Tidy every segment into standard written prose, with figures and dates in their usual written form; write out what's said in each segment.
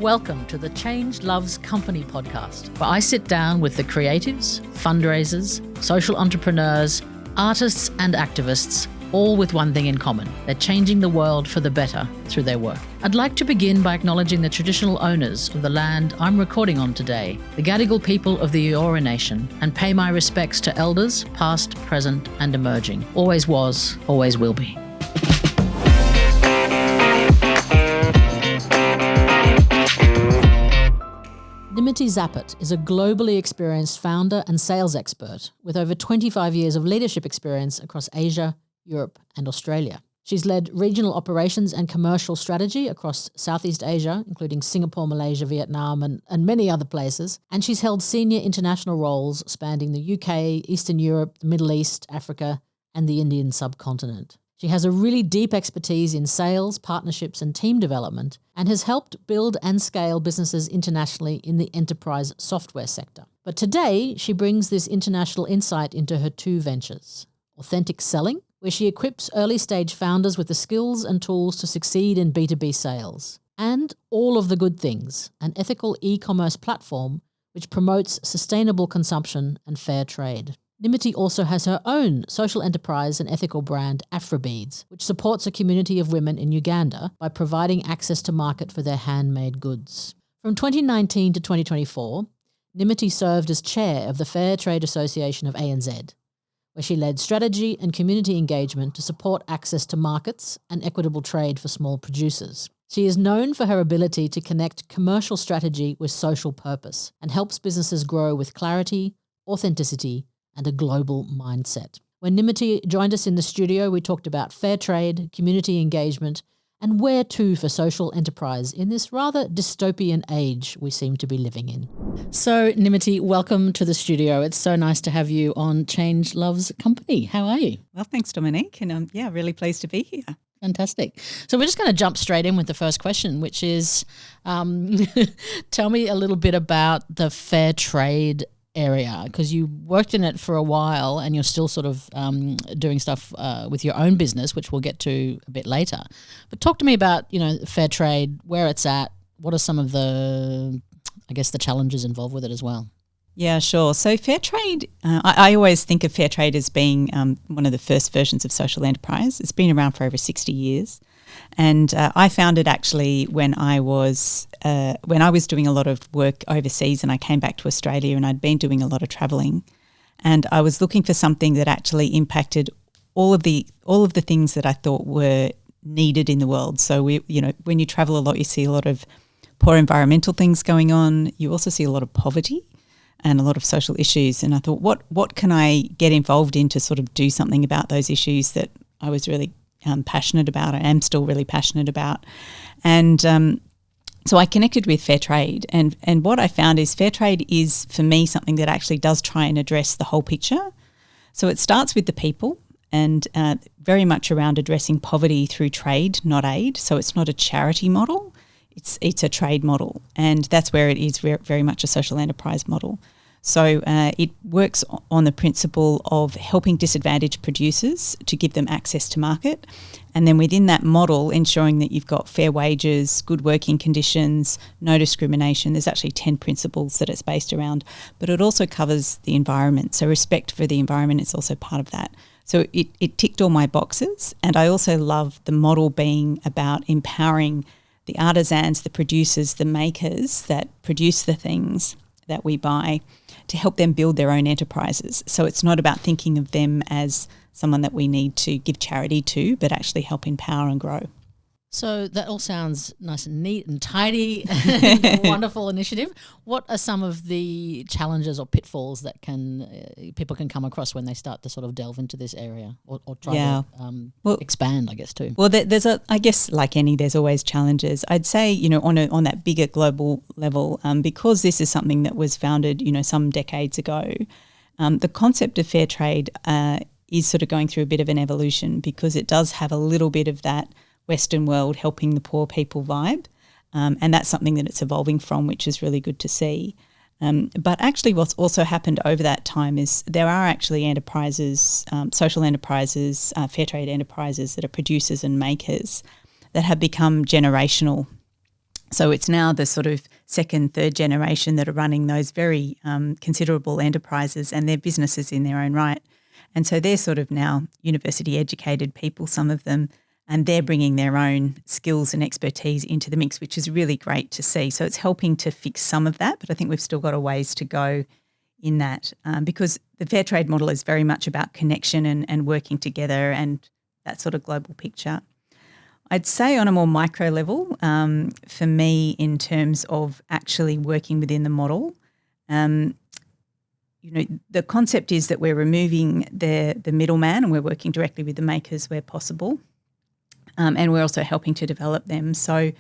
Welcome to the Change Loves Company podcast, where I sit down with the creatives, fundraisers, social entrepreneurs, artists and activists, all with one thing in common. They're changing the world for the better through their work. I'd like to begin by acknowledging the traditional owners of the land I'm recording on today, the Gadigal people of the Eora Nation, and pay my respects to elders, past, present, and emerging. Always was, always will be. Nimmity Zappert is a globally experienced founder and sales expert with over 25 years of leadership experience across Asia, Europe, and Australia. She's led regional operations and commercial strategy across Southeast Asia, including Singapore, Malaysia, Vietnam, and many other places. And she's held senior international roles spanning the UK, Eastern Europe, the Middle East, Africa, and the Indian subcontinent. She has a really deep expertise in sales, partnerships, and team development, and has helped build and scale businesses internationally in the enterprise software sector. But today, she brings this international insight into her two ventures: Authentic Selling, where she equips early-stage founders with the skills and tools to succeed in B2B sales, and All of the Good Things, an ethical e-commerce platform which promotes sustainable consumption and fair trade. Nimmity also has her own social enterprise and ethical brand, Afrobeads, which supports a community of women in Uganda by providing access to market for their handmade goods. From 2019 to 2024, Nimmity served as chair of the Fair Trade Association of ANZ, where she led strategy and community engagement to support access to markets and equitable trade for small producers. She is known for her ability to connect commercial strategy with social purpose and helps businesses grow with clarity, authenticity, and a global mindset. When Nimmity joined us in the studio, we talked about fair trade, community engagement, and where to for social enterprise in this rather dystopian age we seem to be living in. So, Nimmity, welcome to the studio. It's so nice to have you on Change Loves Company. How are you? Well, thanks, Dominique, and I'm really pleased to be here. Fantastic. So we're just going to jump straight in with the first question, which is tell me a little bit about the fair trade area, because you worked in it for a while and you're still sort of doing stuff with your own business, which we'll get to a bit later. But talk to me about, fair trade, where it's at, what are some of the challenges involved with it as well? Yeah, sure. So fair trade, I always think of fair trade as being one of the first versions of social enterprise. It's been around for over 60 years. And I found it actually when I was doing a lot of work overseas, and I came back to Australia, and I'd been doing a lot of travelling, and I was looking for something that actually impacted all of the things that I thought were needed in the world. So when you travel a lot, you see a lot of poor environmental things going on. You also see a lot of poverty and a lot of social issues. And I thought, what can I get involved in to sort of do something about those issues that I was really passionate about. I am still really passionate about. And so I connected with fair trade. And what I found is fair trade is, for me, something that actually does try and address the whole picture. So it starts with the people and very much around addressing poverty through trade, not aid. So it's not a charity model. It's a trade model. And that's where it is very much a social enterprise model. So it works on the principle of helping disadvantaged producers to give them access to market, and then within that model ensuring that you've got fair wages, good working conditions, no discrimination. There's actually 10 principles that it's based around, but it also covers the environment. So respect for the environment is also part of that. So it ticked all my boxes, and I also love the model being about empowering the artisans, the producers, the makers that produce the things that we buy, to help them build their own enterprises. So it's not about thinking of them as someone that we need to give charity to, but actually help empower and grow. So that all sounds nice and neat and tidy and a wonderful initiative. What are some of the challenges or pitfalls that people can come across when they start to sort of delve into this area or try to expand, I guess, too? Well, I guess like any, there's always challenges. I'd say, on that bigger global level, because this is something that was founded, some decades ago, the concept of fair trade is sort of going through a bit of an evolution, because it does have a little bit of that Western world helping the poor people vibe, and that's something that it's evolving from, which is really good to see. But actually what's also happened over that time is there are actually enterprises, social enterprises, fair trade enterprises that are producers and makers that have become generational So it's now the sort of second, third generation that are running those very considerable enterprises, and they're businesses in their own right. And so they're sort of now university educated people, some of them, and they're bringing their own skills and expertise into the mix, which is really great to see. So it's helping to fix some of that, but I think we've still got a ways to go in that because the fair trade model is very much about connection and working together and that sort of global picture. I'd say on a more micro level, for me, in terms of actually working within the model, the concept is that we're removing the middleman and we're working directly with the makers where possible, and we're also helping to develop them. So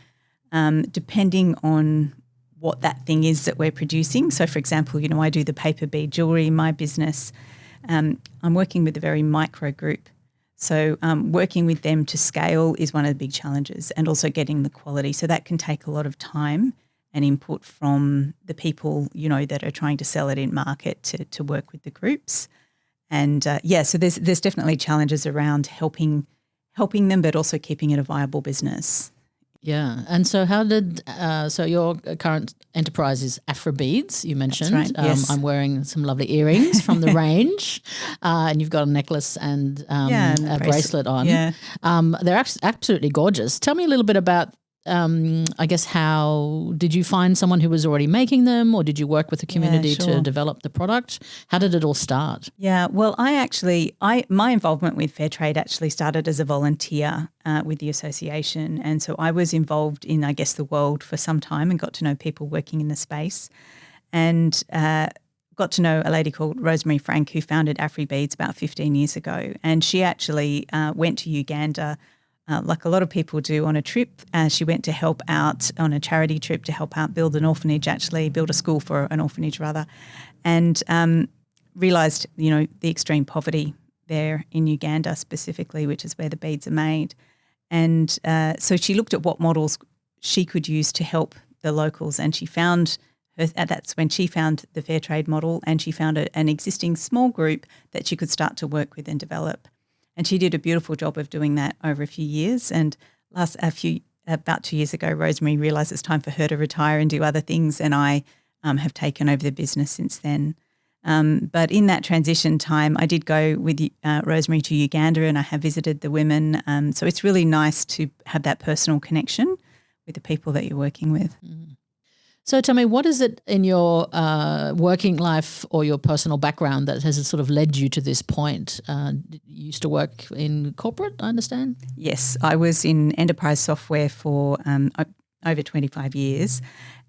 depending on what that thing is that we're producing, so for example, I do the paper bead jewellery in my business. I'm working with a very micro group. So working with them to scale is one of the big challenges, and also getting the quality. So that can take a lot of time and input from the people, that are trying to sell it in market to work with the groups. And so there's definitely challenges around helping them, but also keeping it a viable business. Yeah. And so how did so your current enterprise is Afro Beads, you mentioned. That's right, yes. I'm wearing some lovely earrings from the range, and you've got a necklace and a bracelet on. Yeah. They're absolutely gorgeous. Tell me a little bit about, I guess, how did you find someone who was already making them, or did you work with the community to develop the product? How did it all start? Yeah, well, my involvement with Fair Trade actually started as a volunteer with the association. And so I was involved in, I guess, the world for some time and got to know people working in the space, and got to know a lady called Rosemary Frank, who founded Afro Beads about 15 years ago. And she actually went to Uganda like a lot of people do on a trip. She went to help out on a charity trip to help out build a school for an orphanage rather, and realised, the extreme poverty there in Uganda specifically, which is where the beads are made. And so she looked at what models she could use to help the locals, and she found that's when she found the fair trade model, and she found an existing small group that she could start to work with and develop. And she did a beautiful job of doing that over a few years. And about 2 years ago, Rosemary realised it's time for her to retire and do other things, and I have taken over the business since then. But in that transition time, I did go with Rosemary to Uganda, and I have visited the women. So it's really nice to have that personal connection with the people that you're working with. Mm. So tell me, what is it in your working life or your personal background that has sort of led you to this point? You used to work in corporate, I understand? Yes, I was in enterprise software for over 25 years,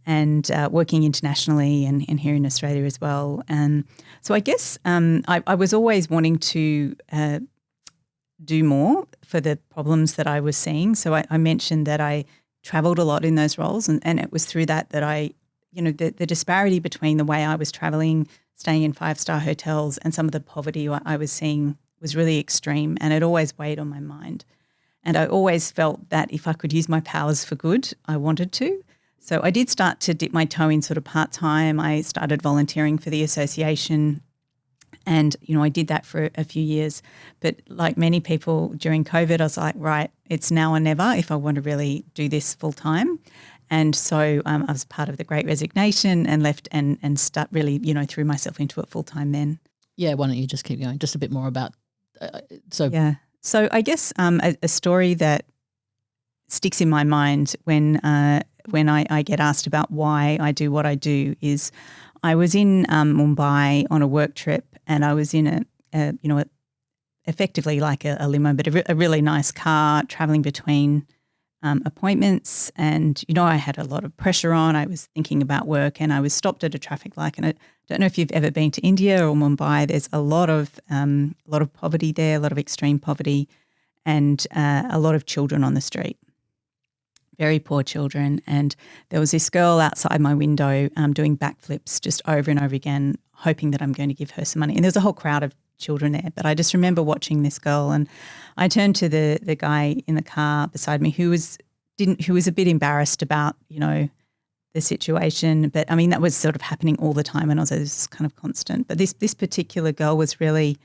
and working internationally and here in Australia as well. And so I guess I was always wanting to do more for the problems that I was seeing. So I mentioned that I travelled a lot in those roles, and it was through that I, the disparity between the way I was travelling, staying in 5-star hotels, and some of the poverty I was seeing was really extreme, and it always weighed on my mind. And I always felt that if I could use my powers for good, I wanted to. So I did start to dip my toe in sort of part-time. I started volunteering for the association, and, I did that for a few years. But like many people during COVID, I was like, right, it's now or never if I want to really do this full-time. And so I was part of the Great Resignation and left and start really, threw myself into it full-time then. Yeah, why don't you just keep going? Just a bit more about Yeah. So I guess a story that sticks in my mind when I get asked about why I do what I do is I was in Mumbai on a work trip, and I was in effectively like a limo, but a really nice car traveling between appointments. And, I had a lot of pressure on. I was thinking about work, and I was stopped at a traffic light. And I don't know if you've ever been to India or Mumbai. There's a lot of poverty there, a lot of extreme poverty, and a lot of children on the street. Very poor children. And there was this girl outside my window doing backflips just over and over again, hoping that I'm going to give her some money. And there's a whole crowd of children there. But I just remember watching this girl, and I turned to the guy in the car beside me who was a bit embarrassed about, the situation. But I mean, that was sort of happening all the time, and I was kind of constant. But this particular girl was really,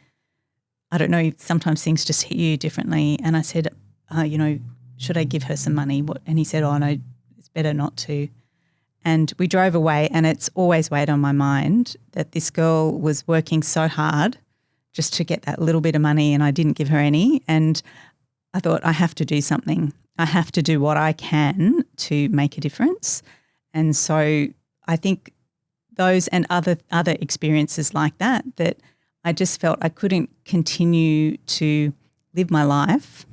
I don't know, sometimes things just hit you differently. And I said, should I give her some money? And he said, oh, no, it's better not to. And we drove away, and it's always weighed on my mind that this girl was working so hard just to get that little bit of money, and I didn't give her any. And I thought, I have to do something. I have to do what I can to make a difference. And so I think those and other experiences like that I just felt I couldn't continue to live my life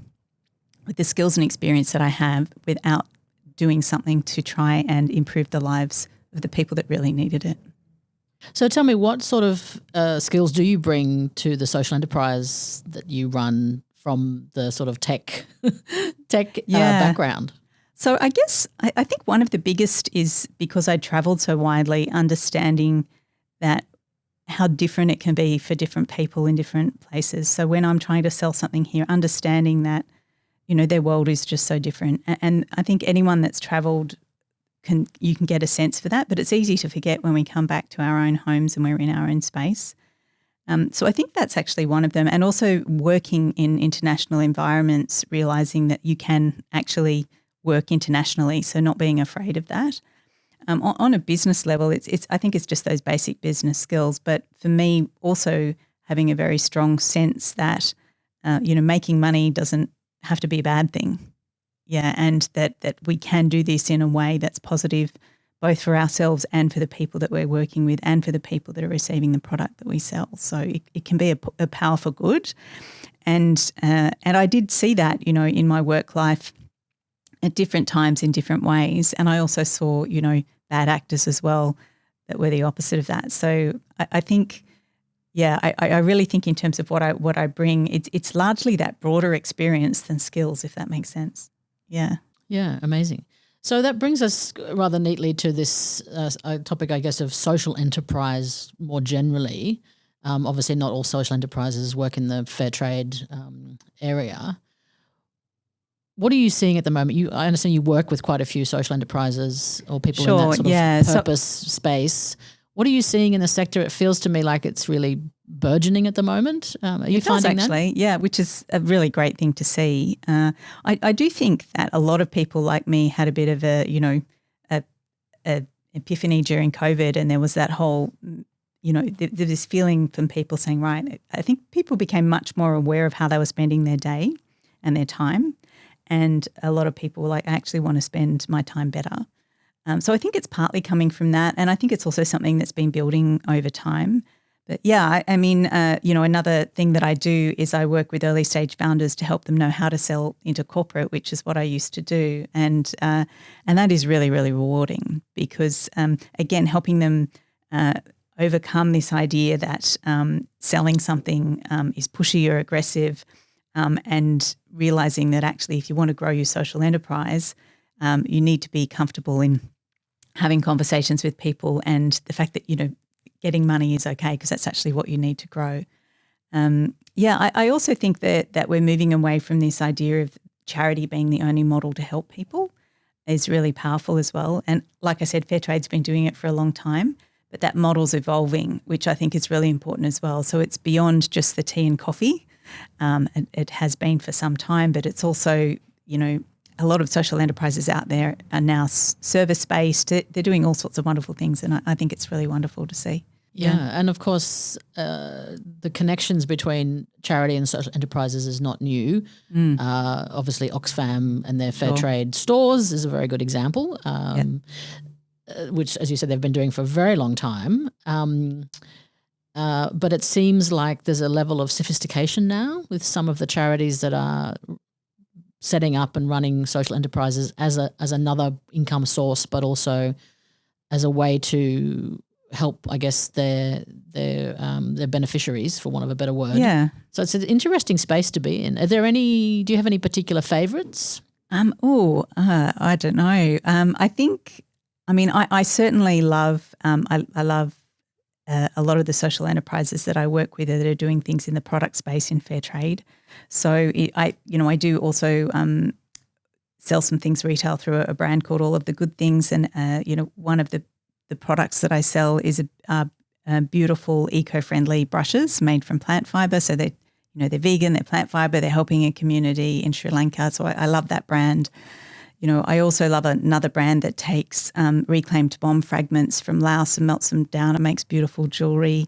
with the skills and experience that I have without doing something to try and improve the lives of the people that really needed it. So tell me, what sort of skills do you bring to the social enterprise that you run from the sort of tech background? So I guess I think one of the biggest is because I travelled so widely, understanding that how different it can be for different people in different places. So when I'm trying to sell something here, understanding that, their world is just so different. And I think anyone that's travelled you can get a sense for that, but it's easy to forget when we come back to our own homes and we're in our own space. So I think that's actually one of them. And also working in international environments, realising that you can actually work internationally, so not being afraid of that. On a business level, I think it's just those basic business skills. But for me, also having a very strong sense that making money doesn't have to be a bad thing. Yeah, and that we can do this in a way that's positive, both for ourselves and for the people that we're working with, and for the people that are receiving the product that we sell. So it can be a powerful good, and I did see that in my work life at different times in different ways, and I also saw bad actors as well that were the opposite of that. So I think. Yeah, I really think in terms of what I bring, it's largely that broader experience than skills, if that makes sense. Yeah. Yeah, amazing. So that brings us rather neatly to this topic, I guess, of social enterprise more generally. Obviously, not all social enterprises work in the fair trade area. What are you seeing at the moment? I understand you work with quite a few social enterprises or people in that sort of purpose space. What are you seeing in the sector? It feels to me like it's really burgeoning at the moment. Are you finding that? Actually, yeah, which is a really great thing to see. I do think that a lot of people like me had a bit of a epiphany during COVID, and there was that whole, this feeling from people saying, right, I think people became much more aware of how they were spending their day and their time, and a lot of people were like, I actually want to spend my time better. So I think it's partly coming from that, and I think it's also something that's been building over time. But yeah, I mean, another thing that I do is I work with early stage founders to help them know how to sell into corporate, which is what I used to do, and that is really, really rewarding because again, helping them overcome this idea that selling something is pushy or aggressive, and realizing that actually, if you want to grow your social enterprise, you need to be comfortable in having conversations with people, and the fact that, getting money is okay because that's actually what you need to grow. I also think that we're moving away from this idea of charity being the only model to help people is really powerful as well. And like I said, fair trade's been doing it for a long time, but that model's evolving, which I think is really important as well. So it's beyond just the tea and coffee. It has been for some time, but it's also, a lot of social enterprises out there are now service-based. They're doing all sorts of wonderful things, and I think it's really wonderful to see. Yeah, and of course, the connections between charity and social enterprises is not new. Obviously, Oxfam and their fair trade stores is a very good example, which, as you said, they've been doing for a very long time. But it seems like there's a level of sophistication now with some of the charities that are setting up and running social enterprises as another income source, but also as a way to help, I guess, their beneficiaries, for want of a better word. Yeah. So it's an interesting space to be in. Do you have any particular favourites? I don't know. I certainly love, I love a lot of the social enterprises that I work with that are doing things in the product space in fair trade. So I do also sell some things retail through a brand called All of the Good Things, and one of the products that I sell is a beautiful eco-friendly brushes made from plant fibre. So they're vegan, they're plant fibre, they're helping a community in Sri Lanka. So I love that brand. I also love another brand that takes reclaimed bomb fragments from Laos and melts them down and makes beautiful jewellery.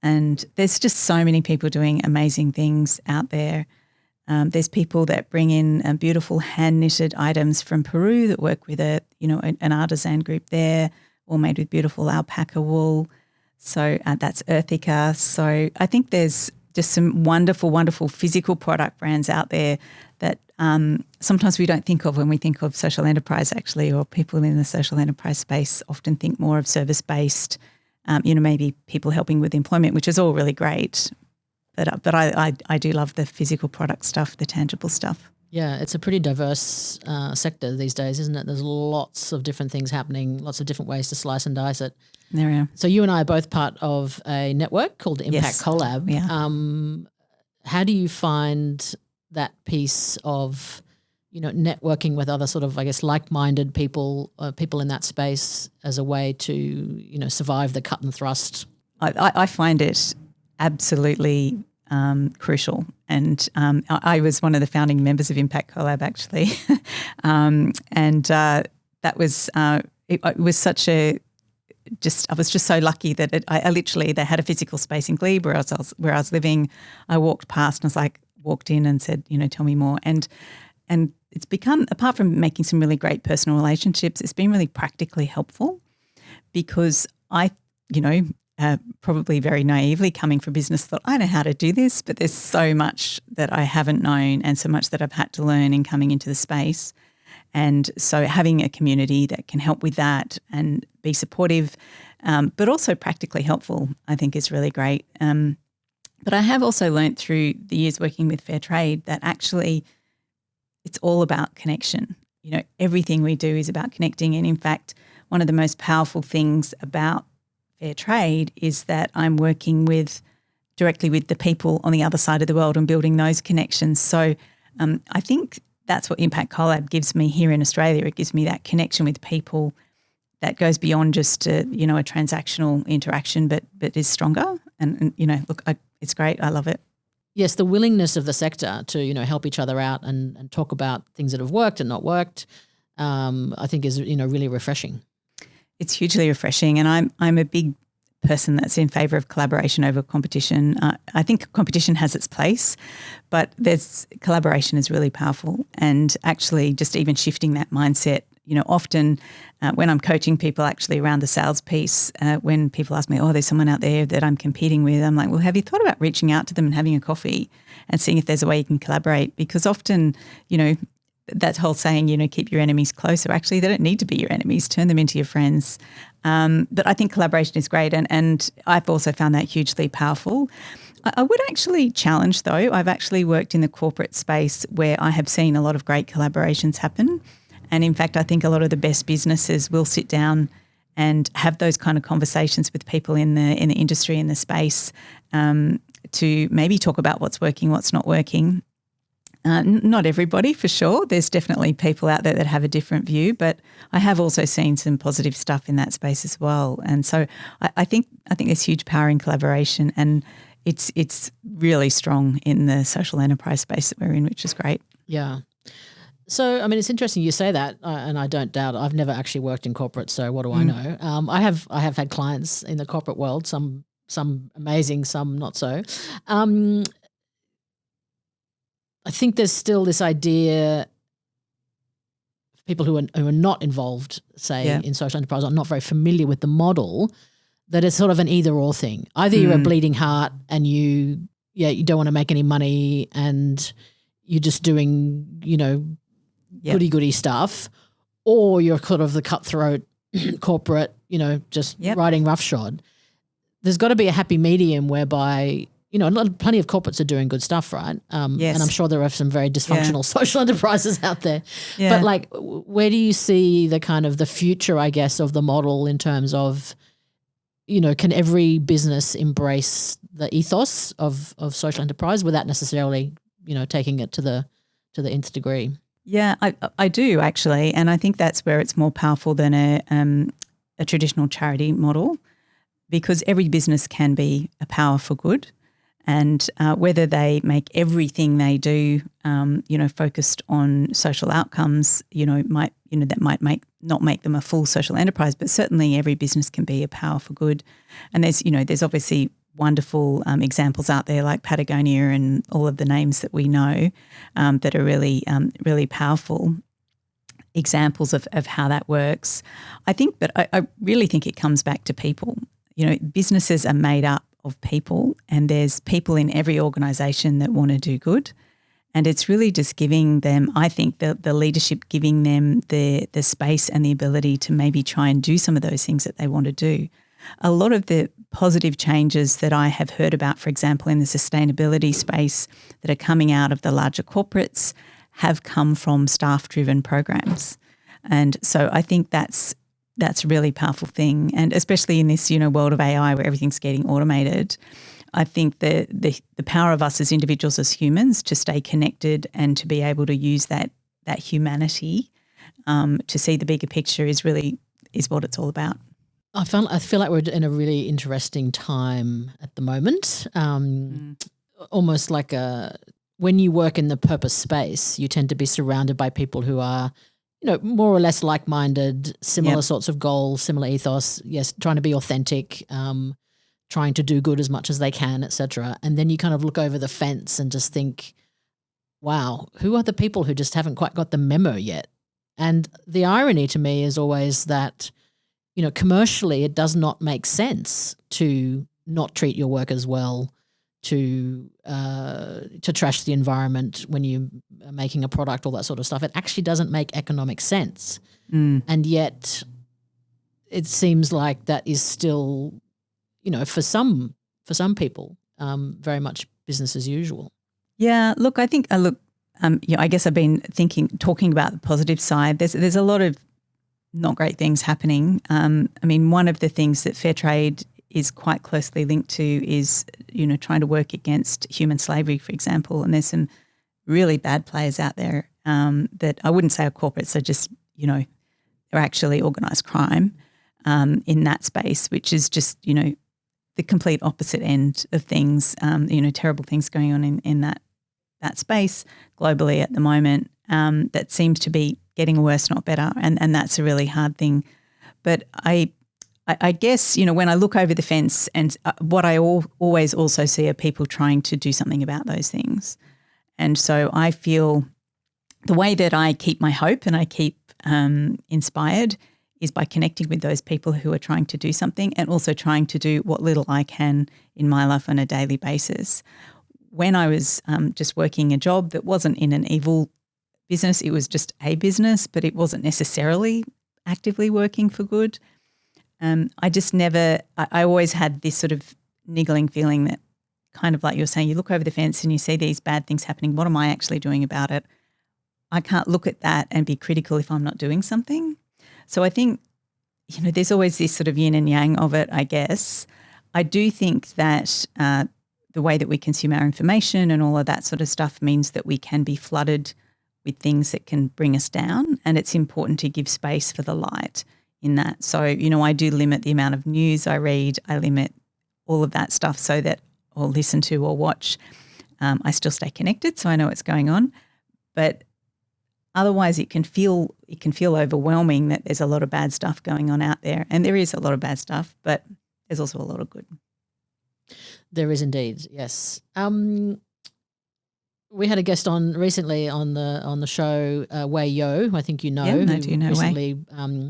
And there's just so many people doing amazing things out there. There's people that bring in beautiful hand-knitted items from Peru that work with an artisan group there, all made with beautiful alpaca wool. So that's Earthica. So I think there's just some wonderful, wonderful physical product brands out there that sometimes we don't think of when we think of social enterprise actually, or people in the social enterprise space often think more of service-based, maybe people helping with employment, which is all really great. But I do love the physical product stuff, the tangible stuff. Yeah, it's a pretty diverse sector these days, isn't it? There's lots of different things happening, lots of different ways to slice and dice it. There we are. So you and I are both part of a network called Impact Collab. Yeah. How do you find that piece of, networking with other sort of, I guess, like-minded people, people in that space as a way to, survive the cut and thrust? I find it absolutely crucial. And I was one of the founding members of Impact Collab actually. That was, it was such a, I was just so lucky that they had a physical space in Glebe where I was living. I walked past and walked in and said, tell me more. And it's become, apart from making some really great personal relationships, it's been really practically helpful because I, probably very naively coming from business, thought I know how to do this, but there's so much that I haven't known and so much that I've had to learn in coming into the space. And so having a community that can help with that and be supportive, but also practically helpful, I think is really great. But I have also learnt through the years working with Fair Trade that actually it's all about connection. Everything we do is about connecting. And in fact, one of the most powerful things about Fair Trade is that I'm working directly with the people on the other side of the world and building those connections. So I think that's what Impact Collab gives me here in Australia. It gives me that connection with people that goes beyond just a transactional interaction, but is stronger. And it's great. I love it. Yes, the willingness of the sector to help each other out and talk about things that have worked and not worked, I think is really refreshing. It's hugely refreshing, and I'm a big person that's in favour of collaboration over competition. I think competition has its place, but collaboration is really powerful, and actually just even shifting that mindset. Often when I'm coaching people actually around the sales piece, when people ask me, there's someone out there that I'm competing with, I'm like, well, have you thought about reaching out to them and having a coffee and seeing if there's a way you can collaborate? Because often, that whole saying, keep your enemies closer. Actually, they don't need to be your enemies. Turn them into your friends. But I think collaboration is great, and I've also found that hugely powerful. I would actually challenge, though. I've actually worked in the corporate space where I have seen a lot of great collaborations happen. And in fact, I think a lot of the best businesses will sit down and have those kind of conversations with people in the industry, in the space, to maybe talk about what's working, what's not working. Not everybody, for sure. There's definitely people out there that have a different view, but I have also seen some positive stuff in that space as well. And so I think there's huge power in collaboration, and it's really strong in the social enterprise space that we're in, which is great. Yeah. So, it's interesting you say that, and I don't doubt it. I've never actually worked in corporate, so what do I know? I have had clients in the corporate world, some amazing, some not so. I think there's still this idea, people who are not involved, say, in social enterprise, are not very familiar with the model, that it's sort of an either-or thing. Either you're a bleeding heart and you don't want to make any money and you're just doing, goody-goody stuff, or you're sort of the cutthroat corporate, just riding roughshod. There's got to be a happy medium whereby plenty of corporates are doing good stuff, right? Yes. And I'm sure there are some very dysfunctional social enterprises out there. Yeah. But where do you see the kind of the future, I guess, of the model in terms of, can every business embrace the ethos of social enterprise without necessarily, taking it to the nth degree? Yeah, I do actually, and I think that's where it's more powerful than a traditional charity model, because every business can be a power for good. And whether they make everything they do, focused on social outcomes, that might not make them a full social enterprise, but certainly every business can be a power for good. And there's obviously wonderful examples out there like Patagonia and all of the names that we know that are really, really powerful examples of how that works. But I really think it comes back to people. Businesses are made up of people, and there's people in every organisation that want to do good. And it's really just giving them, I think, the leadership, giving them the space and the ability to maybe try and do some of those things that they want to do. A lot of the positive changes that I have heard about, for example, in the sustainability space that are coming out of the larger corporates have come from staff-driven programs. And so I think that's a really powerful thing. And especially in this, world of AI where everything's getting automated, I think the power of us as individuals, as humans, to stay connected and to be able to use that humanity to see the bigger picture is what it's all about. I feel like we're in a really interesting time at the moment. Almost like when you work in the purpose space, you tend to be surrounded by people who are, more or less like-minded, similar sorts of goals, similar ethos. Yes, trying to be authentic, trying to do good as much as they can, etc. And then you kind of look over the fence and just think, wow, who are the people who just haven't quite got the memo yet? And the irony to me is always that, commercially it does not make sense to not treat your workers well, to trash the environment when you are making a product, all that sort of stuff. It actually doesn't make economic sense. And yet it seems like that is still, for some people, very much business as usual. Yeah, look, I think, I guess I've been talking about the positive side. There's a lot of not great things happening. One of the things that fair trade is quite closely linked to is, trying to work against human slavery, for example. And there's some really bad players out there that I wouldn't say are corporates, so just, they're actually organised crime in that space, which is just, the complete opposite end of things, terrible things going on in that space globally at the moment that seems to be getting worse, not better. And that's a really hard thing. But I guess, when I look over the fence and what I always also see are people trying to do something about those things. And so I feel the way that I keep my hope and I keep inspired is by connecting with those people who are trying to do something and also trying to do what little I can in my life on a daily basis. When I was just working a job that wasn't in an evil business, it was just a business, but it wasn't necessarily actively working for good. I always had this sort of niggling feeling that kind of like you're saying, you look over the fence and you see these bad things happening. What am I actually doing about it? I can't look at that and be critical if I'm not doing something. So I think, there's always this sort of yin and yang of it, I guess. I do think that the way that we consume our information and all of that sort of stuff means that we can be flooded with things that can bring us down, and it's important to give space for the light in that. So, I do limit the amount of news I read. I limit all of that stuff so that, or listen to or watch, I still stay connected so I know what's going on. But otherwise it can feel overwhelming that there's a lot of bad stuff going on out there. And there is a lot of bad stuff, but there's also a lot of good. There is indeed, yes. We had a guest on recently on the show, Wei Yo, who I think you know, who recently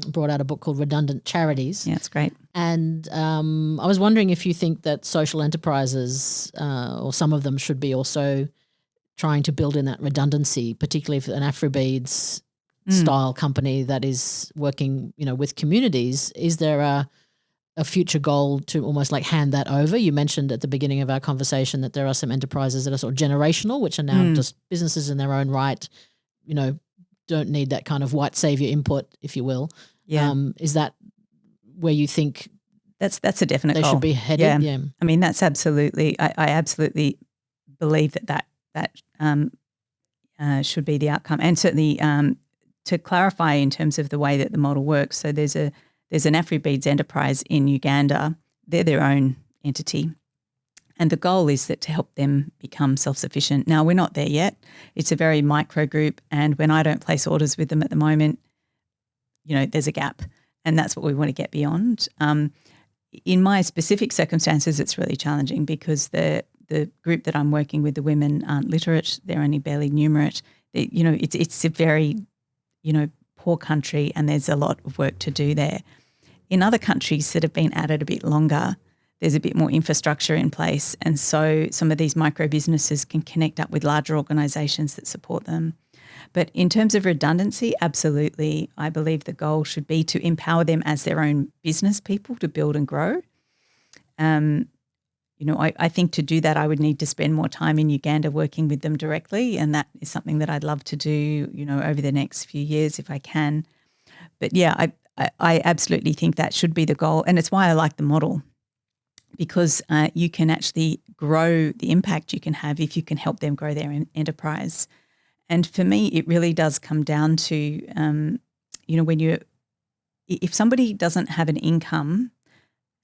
brought out a book called Redundant Charities. Yeah, it's great. And I was wondering if you think that social enterprises or some of them should be also trying to build in that redundancy, particularly for an Afrobeads style company that is working, with communities. Is there a future goal to almost like hand that over? You mentioned at the beginning of our conversation that there are some enterprises that are sort of generational, which are now just businesses in their own right, don't need that kind of white savior input, if you will. Yeah. Is that where you think that's a definite they goal. should be headed? Yeah. I mean, that's absolutely, I absolutely believe that should be the outcome. And certainly to clarify in terms of the way that the model works, so there's an Afrobeads enterprise in Uganda. They're their own entity, And the goal is that to help them become self-sufficient. Now, we're not there yet. It's a very micro group, and when I don't place orders with them at the moment, there's a gap, and that's what we want to get beyond. In my specific circumstances, it's really challenging because the group that I'm working with, the women aren't literate. They're only barely numerate. It's a very, poor country, and there's a lot of work to do there. In other countries that have been at it a bit longer, there's a bit more infrastructure in place, and so some of these micro businesses can connect up with larger organisations that support them. But in terms of redundancy, absolutely, I believe the goal should be to empower them as their own business people to build and grow. I think to do that, I would need to spend more time in Uganda working with them directly, and that is something that I'd love to do, over the next few years if I can. But yeah, I absolutely think that should be the goal, and it's why I like the model, because you can actually grow the impact you can have if you can help them grow their enterprise. And for me, it really does come down to, if somebody doesn't have an income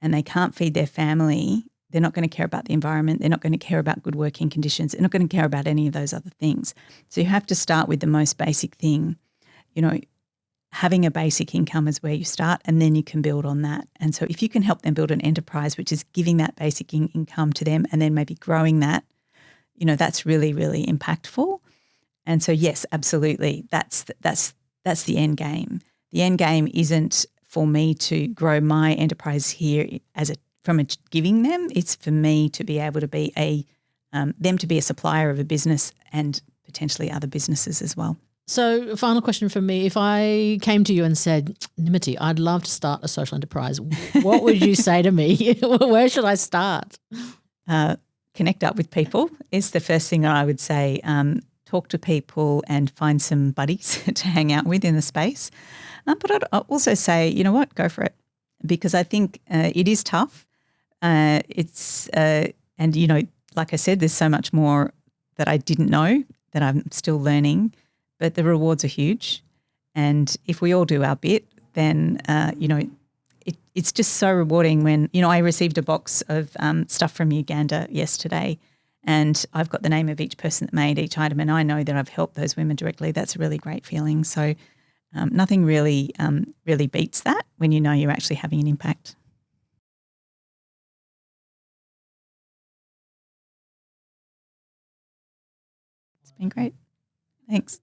and they can't feed their family, they're not going to care about the environment. They're not going to care about good working conditions. They're not going to care about any of those other things. So you have to start with the most basic thing. Having a basic income is where you start, and then you can build on that. And so if you can help them build an enterprise, which is giving that basic income to them and then maybe growing that, that's really, really impactful. And so, yes, absolutely, that's the end game. The end game isn't for me to grow my enterprise here from giving them. It's for me to be able to be them to be a supplier of a business and potentially other businesses as well. So, final question from me. If I came to you and said, Nimmity, I'd love to start a social enterprise, what would you say to me? Where should I start? Connect up with people is the first thing I would say. Talk to people and find some buddies to hang out with in the space. But I'd also say, go for it, because I think it is tough. Like I said, there's so much more that I didn't know that I'm still learning. But the rewards are huge, and if we all do our bit, then it's just so rewarding. When I received a box of stuff from Uganda yesterday, and I've got the name of each person that made each item, and I know that I've helped those women directly. That's a really great feeling. So nothing really beats that when you're actually having an impact. It's been great. Thanks.